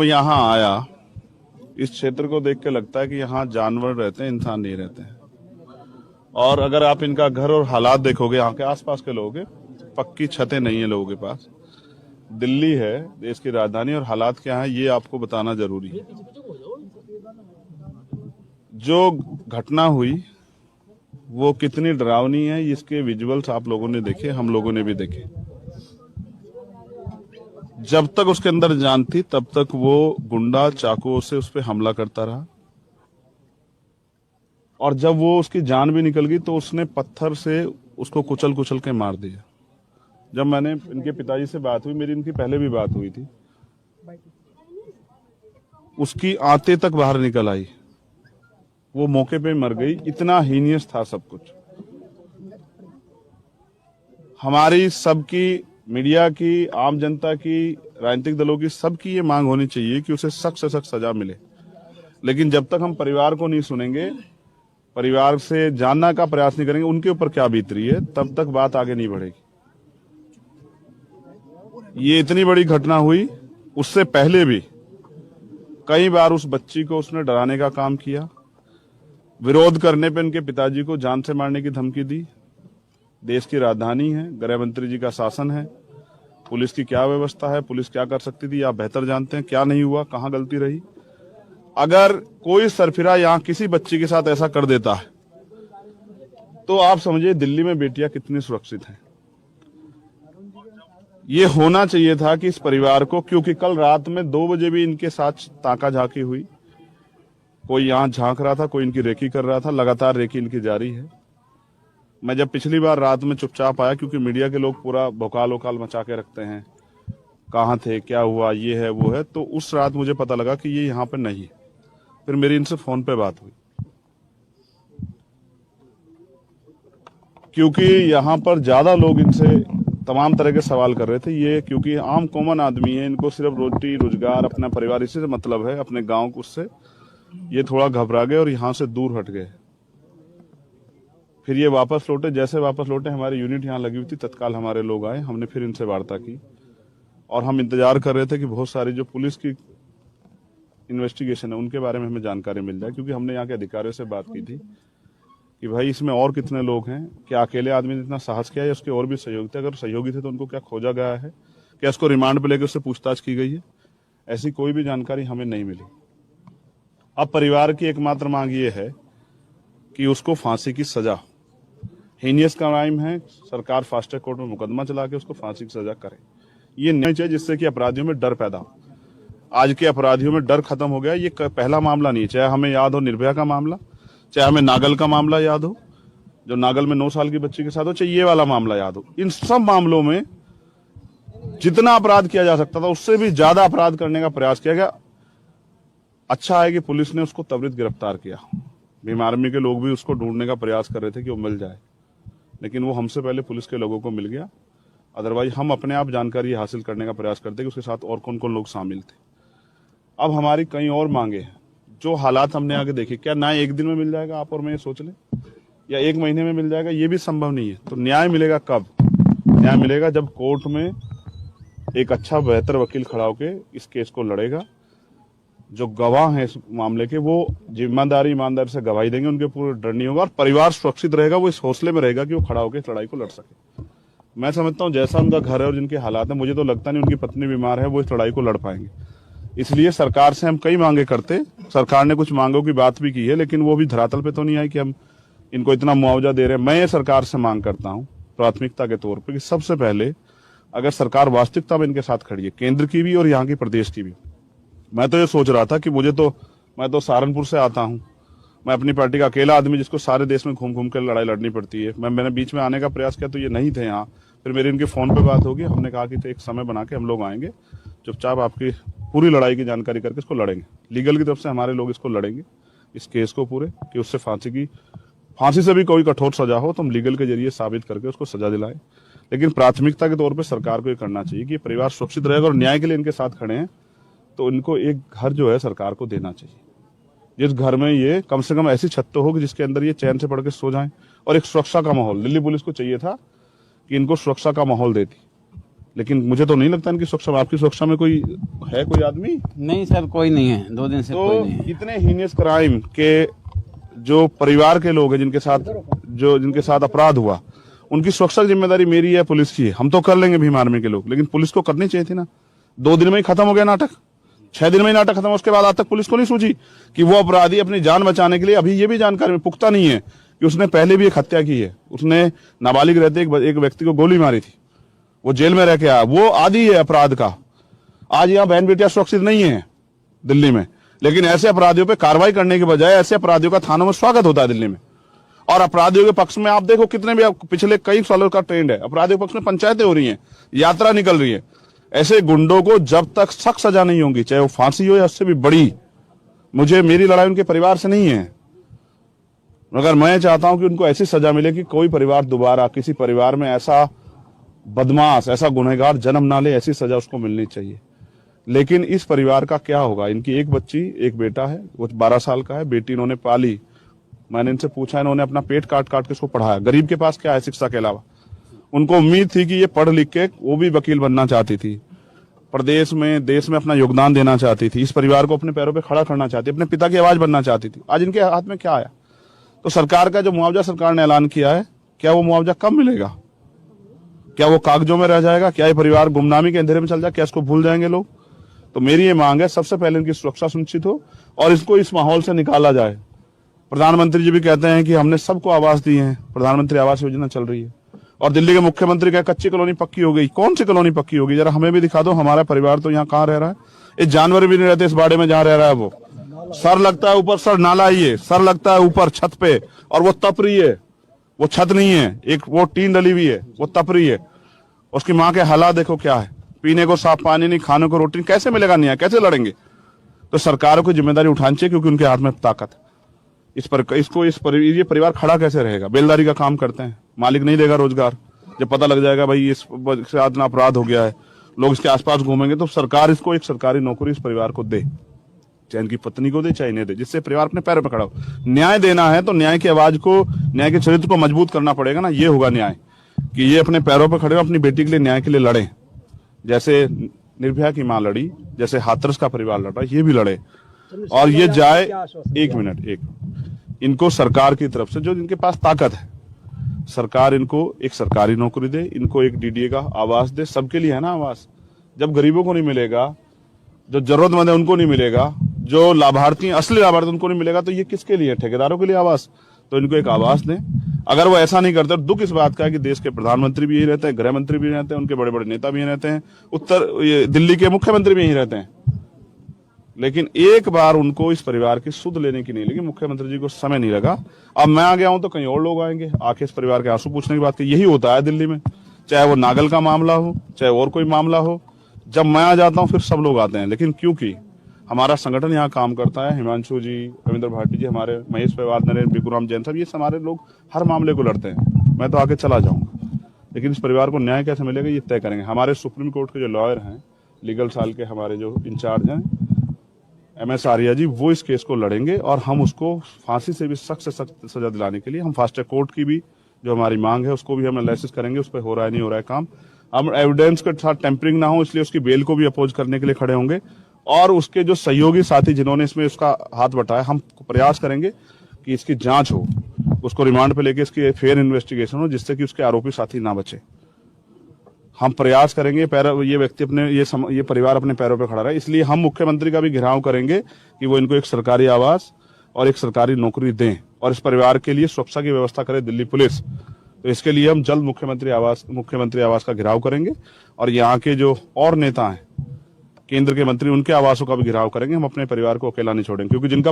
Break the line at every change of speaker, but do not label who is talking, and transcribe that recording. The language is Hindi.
यहाँ आया, इस क्षेत्र को देख के लगता है कि यहाँ जानवर रहते हैं, इंसान नहीं रहते हैं। और अगर आप इनका घर और हालात देखोगे, यहाँ के आसपास के लोगों के, पक्की छतें नहीं है लोगों के पास। दिल्ली है देश की राजधानी, और हालात क्या है ये आपको बताना जरूरी है। जो घटना हुई वो कितनी डरावनी है, इसके विजुअल्स आप लोगों ने देखे, हम लोगों ने भी देखे। जब तक उसके अंदर जान थी तब तक वो गुंडा चाकुओं से उस पर हमला करता रहा, और जब वो उसकी जान भी निकल गई तो उसने पत्थर से उसको कुचल कुचल के मार दिया। जब मैंने इनके पिताजी से बात हुई, मेरी इनकी पहले भी बात हुई थी, उसकी आंतें तक बाहर निकल आई, वो मौके पे मर गई। इतना हीनियस था सब कुछ। हमारी सबकी, मीडिया की, आम जनता की, राजनीतिक दलों की, सबकी ये मांग होनी चाहिए कि उसे सख्त से सख्त सजा मिले। लेकिन जब तक हम परिवार को नहीं सुनेंगे, परिवार से जानना का प्रयास नहीं करेंगे उनके ऊपर क्या बीत रही है, तब तक बात आगे नहीं बढ़ेगी। ये इतनी बड़ी घटना हुई, उससे पहले भी कई बार उस बच्ची को उसने डराने का काम किया। विरोध करने पे इनके पिताजी को जान से मारने की धमकी दी। देश की राजधानी है, गृह मंत्री जी का शासन है, पुलिस की क्या व्यवस्था है, पुलिस क्या कर सकती थी आप बेहतर जानते हैं। क्या नहीं हुआ, कहां गलती रही। अगर कोई सरफिरा यहां किसी बच्ची के साथ ऐसा कर देता है तो आप समझिए दिल्ली में बेटियां कितनी सुरक्षित हैं। ये होना चाहिए था कि इस परिवार को, क्योंकि कल रात में 2 बजे भी इनके साथ ताका झाकी हुई। कोई यहां झांक रहा था, कोई इनकी रेकी कर रहा था, लगातार रेकी इनकी जारी है। मैं जब पिछली बार रात में चुपचाप आया, क्योंकि मीडिया के लोग पूरा भौकाल वकाल मचा के रखते हैं, कहाँ थे, क्या हुआ, ये है वो है, तो उस रात मुझे पता लगा कि ये यहाँ पर नहीं है। फिर मेरी इनसे फोन पे बात हुई, क्योंकि यहाँ पर ज्यादा लोग इनसे तमाम तरह के सवाल कर रहे थे। ये क्योंकि आम कॉमन आदमी है, इनको सिर्फ रोटी रोजगार, अपना परिवार, इसी से मतलब है, अपने गांव को, उससे ये थोड़ा घबरा गए और यहां से दूर हट गए। फिर ये वापस लौटे। जैसे वापस लौटे, हमारी यूनिट यहाँ लगी हुई थी, तत्काल हमारे लोग आए, हमने फिर इनसे वार्ता की और हम इंतजार कर रहे थे कि बहुत सारी जो पुलिस की इन्वेस्टिगेशन है उनके बारे में हमें जानकारी मिल जाए, क्योंकि हमने यहाँ के अधिकारियों से बात की थी कि भाई इसमें और कितने लोग हैं, क्या अकेले आदमी ने इतना साहस किया है, उसके और भी सहयोगी थे, अगर सहयोगी थे तो उनको क्या खोजा गया है, क्या इसको रिमांड पे लेकर उससे पूछताछ की गई है। ऐसी कोई भी जानकारी हमें नहीं मिली। अब परिवार की एकमात्र मांग ये है कि उसको फांसी की सजा, हीनियस क्राइम है, सरकार फास्ट ट्रैक कोर्ट में मुकदमा चला के उसको फांसी की सजा करे। ये नहीं चाहिए जिससे कि अपराधियों में डर पैदा हो। आज के अपराधियों में डर खत्म हो गया। ये पहला मामला नहीं है, चाहे हमें याद हो निर्भया का मामला, चाहे हमें नागल का मामला याद हो जो नागल में 9 साल की बच्ची के साथ हो, चाहे ये वाला मामला याद हो। इन सब मामलों में जितना अपराध किया जा सकता था उससे भी ज्यादा अपराध करने का प्रयास किया गया। अच्छा है कि पुलिस ने उसको त्वरित गिरफ्तार किया। भीम आर्मी के लोग भी उसको ढूंढने का प्रयास कर रहे थे कि वो मिल जाए, लेकिन वो हमसे पहले पुलिस के लोगों को मिल गया। अदरवाइज हम अपने आप जानकारी हासिल करने का प्रयास करते कि उसके साथ और कौन कौन लोग शामिल थे। अब हमारी कई और मांगे हैं। जो हालात हमने आगे देखे, क्या न्याय एक दिन में मिल जाएगा, आप और मैं ये सोच लें, या 1 महीने में मिल जाएगा, ये भी संभव नहीं है। तो न्याय मिलेगा कब? न्याय मिलेगा जब कोर्ट में एक अच्छा बेहतर वकील खड़ा होकर इस केस को लड़ेगा। जो गवाह हैं इस मामले के, वो ईमानदारी से गवाही देंगे, उनके पूरे डर नहीं होगा और परिवार सुरक्षित रहेगा। वो इस हौसले में रहेगा कि वो खड़ा होकर इस लड़ाई को लड़ सके। मैं समझता हूँ जैसा उनका घर है और जिनके हालात हैं, मुझे तो लगता नहीं उनकी पत्नी बीमार है, वो इस लड़ाई को लड़ पाएंगे। इसलिए सरकार से हम कई मांगे करते, सरकार ने कुछ मांगों की बात भी की है, लेकिन वो भी धरातल पे तो नहीं आई कि हम इनको इतना मुआवजा दे रहे हैं। मैं ये सरकार से मांग करता हूँ प्राथमिकता के तौर पर कि सबसे पहले अगर सरकार वास्तविकता में इनके साथ खड़ी है, केंद्र की भी और यहाँ की प्रदेश की भी। मैं तो ये सोच रहा था कि मैं तो सहारनपुर से आता हूँ, मैं अपनी पार्टी का अकेला आदमी जिसको सारे देश में घूम घूम कर लड़ाई लड़नी पड़ती है। मैंने बीच में आने का प्रयास किया तो ये नहीं थे यहाँ। फिर मेरी इनके फोन पे बात होगी, हमने कहा कि तो एक समय बना के हम लोग आएंगे, चुपचाप आपकी पूरी लड़ाई की जानकारी करके इसको लड़ेंगे। लीगल की तरफ से हमारे लोग इसको लड़ेंगे, इस केस को पूरे, कि उससे फांसी से भी कोई कठोर सजा हो तो हम लीगल के जरिए साबित करके उसको सजा दिलाएं। लेकिन प्राथमिकता के तौर पर सरकार को ये करना चाहिए कि परिवार सुरक्षित रहेगा और न्याय के लिए इनके साथ खड़े हैं, तो इनको एक घर जो है सरकार को देना चाहिए, जिस घर में ये कम से कम ऐसी छत तो हो कि जिसके अंदर ये चैन से पढ़ के सो जाएं, और एक सुरक्षा का माहौल। दिल्ली पुलिस को चाहिए था कि इनको सुरक्षा का माहौल देती, लेकिन मुझे तो नहीं लगता इनकी सुरक्षा में, आपकी सुरक्षा में कोई है, कोई आदमी?
नहीं सर, कोई नहीं है, 2 दिन से
तो
कोई नहीं है।
इतने हीनियस क्राइम के जो परिवार के लोग हैं जिनके साथ अपराध हुआ, उनकी सुरक्षा की जिम्मेदारी मेरी है, पुलिस की है। हम तो कर लेंगे भीम आर्मी के लोग, लेकिन पुलिस को करनी चाहिए थी ना। 2 दिन में ही खत्म हो गया नाटक, 6 दिन में ही नाटक खत्म। उसके बाद आज तक पुलिस को नहीं सूझी कि वो अपराधी अपनी जान बचाने के लिए, अभी ये भी जानकारी में पुख्ता नहीं है कि उसने पहले भी एक हत्या की है। उसने नाबालिग रहते एक व्यक्ति को गोली मारी थी, वो जेल में रह के आया, वो आदी है अपराध का। आज यहाँ बहन बेटियां सुरक्षित नहीं है दिल्ली में, लेकिन ऐसे अपराधियों पे कार्रवाई करने के बजाय ऐसे अपराधियों का थानों में स्वागत होता है दिल्ली में। और अपराधियों के पक्ष में आप देखो कितने भी, पिछले कई सालों का ट्रेंड है, अपराधियों के पक्ष में पंचायतें हो रही हैं, यात्रा निकल रही है। ऐसे गुंडों को जब तक सख्त सजा नहीं होगी, चाहे वो फांसी हो या उससे भी बड़ी, मेरी लड़ाई उनके परिवार से नहीं है, मगर मैं चाहता हूं कि उनको ऐसी सजा मिले कि कोई परिवार दोबारा किसी परिवार में ऐसा बदमाश, ऐसा गुनहगार जन्म ना ले। ऐसी सजा उसको मिलनी चाहिए। लेकिन इस परिवार का क्या होगा? इनकी एक बच्ची, एक बेटा है, वो 12 साल का है, बेटी इन्होंने पाली। मैंने इनसे पूछा, इन्होंने अपना पेट काट काट के इसको पढ़ाया। गरीब के पास क्या है शिक्षा के अलावा? उनको उम्मीद थी कि ये पढ़ लिख के वो भी वकील बनना चाहती थी, प्रदेश में, देश में अपना योगदान देना चाहती थी, इस परिवार को अपने पैरों पे खड़ा करना चाहती, अपने पिता की आवाज बनना चाहती थी। आज इनके हाथ में क्या आया? तो सरकार का जो मुआवजा सरकार ने ऐलान किया है, क्या वो मुआवजा कब मिलेगा? क्या वो कागजों में रह जाएगा? क्या ये परिवार गुमनामी के अंधेरे में चल जाए? क्या इसको भूल जाएंगे लोग? तो मेरी ये मांग है, सबसे पहले इनकी सुरक्षा सुनिश्चित हो और इसको इस माहौल से निकाला जाए। प्रधानमंत्री जी भी कहते हैं कि हमने सबको आवास दी है, प्रधानमंत्री आवास योजना चल रही है, और दिल्ली के मुख्यमंत्री का कच्ची कॉलोनी पक्की हो गई। कौन सी कॉलोनी पक्की होगी? जरा हमें भी दिखा दो। हमारा परिवार तो यहाँ कहाँ रह रहा है? एक जानवर भी नहीं रहते इस बाड़े में जहाँ रह रहा है वो। सर लगता है ऊपर, सर नाला ही है, सर लगता है ऊपर छत पे, और वो तप रही है, वो छत नहीं है, एक वो टीन डली हुई है, वो तप रही है। उसकी माँ के हालात देखो क्या है, पीने को साफ पानी नहीं, खाने को रोटी नहीं। कैसे मिलेगा न्याय? कैसे लड़ेंगे? तो सरकारों को जिम्मेदारी उठानी चाहिए, क्योंकि उनके हाथ में ताकत है। ये परिवार खड़ा कैसे रहेगा? बेलदारी का काम करते हैं, मालिक नहीं देगा रोजगार। जब पता लग जाएगा भाई इसके साथ ना अपराध हो गया है, लोग इसके आसपास घूमेंगे, तो सरकार इसको एक सरकारी नौकरी इस परिवार को दे, चाहे इनकी पत्नी को दे, चाहे इन्हें दे, जिससे परिवार अपने पैरों पर खड़ा हो। न्याय देना है तो न्याय की आवाज को, न्याय के चरित्र को मजबूत करना पड़ेगा ना। ये होगा न्याय कि ये अपने पैरों पर खड़े हो, अपनी बेटी के लिए न्याय के लिए लड़े, जैसे निर्भया की मां लड़ी, जैसे हाथरस का परिवार लड़ा, ये भी लड़े। और ये जाए, एक मिनट, इनको सरकार की तरफ से जो इनके पास ताकत है, सरकार इनको एक सरकारी नौकरी दे, इनको एक डीडीए का आवास दे। सबके लिए है ना आवास? जब गरीबों को नहीं मिलेगा, जो जरूरतमंद है उनको नहीं मिलेगा, जो लाभार्थी, असली लाभार्थी उनको नहीं मिलेगा, तो ये किसके लिए? ठेकेदारों के लिए आवास? तो इनको एक आवास दें। अगर वो ऐसा नहीं करते, और दुख इस बात का है कि देश के प्रधानमंत्री भी यही रहते हैं, गृह मंत्री भी रहते हैं, उनके बड़े बड़े नेता भी यही रहते हैं, दिल्ली के मुख्यमंत्री भी यही रहते हैं, लेकिन एक बार उनको इस परिवार की सुध लेने की नहीं लगी। मुख्यमंत्री जी को समय नहीं लगा। अब मैं आ गया हूं तो कहीं और लोग आएंगे, आके इस परिवार के आंसू पूछने की बात की। यही होता है दिल्ली में, चाहे वो नागल का मामला हो, चाहे और कोई मामला हो। जब मैं आ जाता हूं फिर सब लोग आते हैं, लेकिन क्योंकि हमारा संगठन यहाँ काम करता है, हिमांशु जी, रविंद्र भाटी जी, हमारे महेश पवार, नरेंद्र, बिकुराम जैन साहब, ये हमारे लोग हर मामले को लड़ते हैं। मैं तो आके चला जाऊंगा, लेकिन इस परिवार को न्याय कैसे मिलेगा ये तय करेंगे। हमारे सुप्रीम कोर्ट के जो लॉयर हैं, लीगल साल के हमारे जो इंचार्ज हैं, MS आर्या जी, वो इस केस को लड़ेंगे और हम उसको फांसी से भी सख्त से सख्त सजा दिलाने के लिए हम फास्ट ट्रैक कोर्ट की भी जो हमारी मांग है उसको भी हम एनालिसिस करेंगे, उस पर हो रहा है नहीं हो रहा है काम। हम एविडेंस के साथ टेम्परिंग ना हो, इसलिए उसकी बेल को भी अपोज करने के लिए खड़े होंगे, और उसके जो सहयोगी साथी जिन्होंने इसमें उसका हाथ बटाया, हम प्रयास करेंगे कि इसकी जांच हो, उसको रिमांड पे लेके इसकी फेयर इन्वेस्टिगेशन हो, जिससे कि उसके आरोपी साथी ना बचे। हम प्रयास करेंगे, ये व्यक्ति अपने ये परिवार अपने पैरों पर खड़ा रहे, इसलिए हम मुख्यमंत्री का भी घेराव करेंगे कि वो इनको एक सरकारी आवास और एक सरकारी नौकरी दें, और इस परिवार के लिए सुरक्षा की व्यवस्था करे दिल्ली पुलिस। तो इसके लिए हम जल्द मुख्यमंत्री आवास का घेराव करेंगे, और यहाँ के जो और नेता हैं, केंद्र के मंत्री, उनके आवासों का भी घेराव करेंगे। हम अपने परिवार को अकेला नहीं छोड़ेंगे, क्योंकि जिनका